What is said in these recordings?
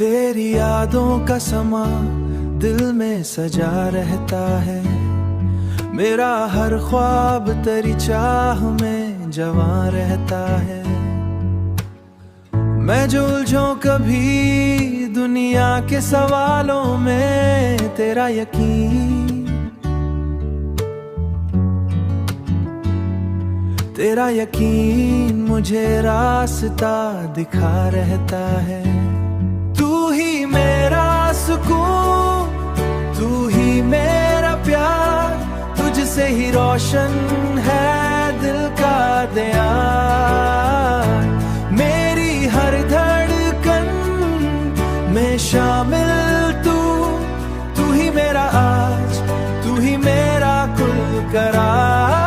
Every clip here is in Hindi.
तेरी यादों का समा दिल में सजा रहता है। मेरा हर ख्वाब तेरी चाह में जवां रहता है। मैं जो उलझूं कभी दुनिया के सवालों में, तेरा यकीन मुझे रास्ता दिखा रहता है। तू ही मेरा सुकून, तू ही मेरा प्यार, तुझसे ही रोशन है दिल का दियार। मेरी हर धड़कन में शामिल तू ही मेरा आज, तू ही मेरा कुल करार।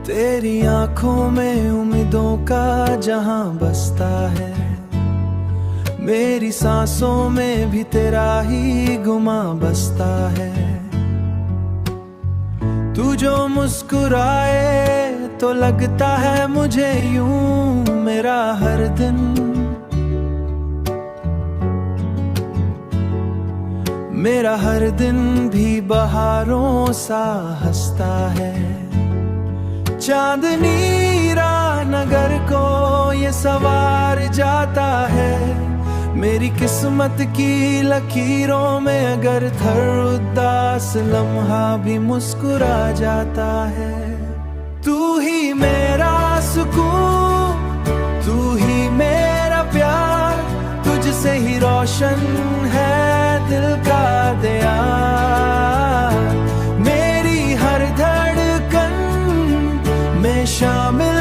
तेरी आंखों में उम्मीदों का जहां बसता है। मेरी सांसों में भी तेरा ही गुमा बसता है। तू जो मुस्कुराए तो लगता है मुझे यूं मेरा हर दिन भी बहारों सा हंसता है। चांदनी रानगर को ये सवार जाता है। मेरी किस्मत की लकीरों में अगर थर उदास लम्हा भी मुस्कुरा जाता है। तू ही मेरा सुकून, तू ही मेरा प्यार, तुझसे ही रोशन है दिल का दियार। मेरी हर धड़कन में शामिल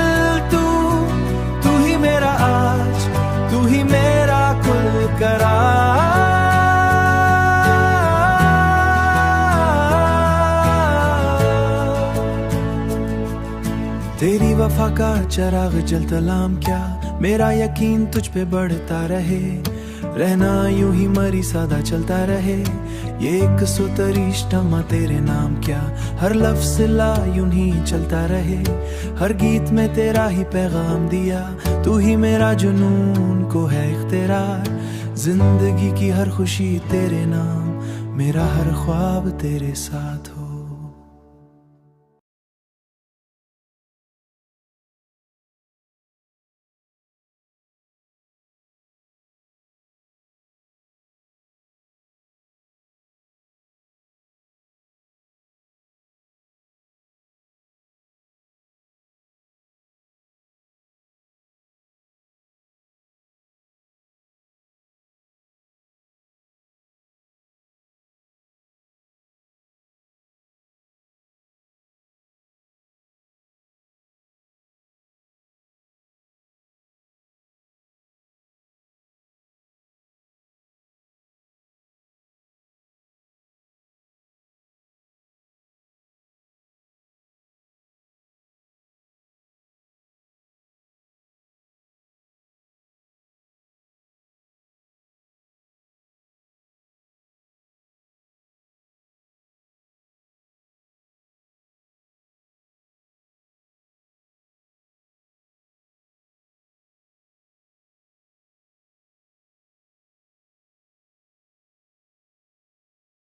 तू ही मेरा आज, तू ही मेरा कुल करार। तेरी वफा का चिराग जलता लाम क्या, मेरा यकीन तुझ पे बढ़ता रहे। रहना यूं ही मरी सादा चलता रहे। ये एक सुतरिश्ता तेरे नाम क्या, हर लफ्ज़ ला यूं ही चलता रहे। हर गीत में तेरा ही पैगाम दिया, तू ही मेरा जुनून को है इख्तिरार। जिंदगी की हर खुशी तेरे नाम, मेरा हर ख्वाब तेरे साथ हो।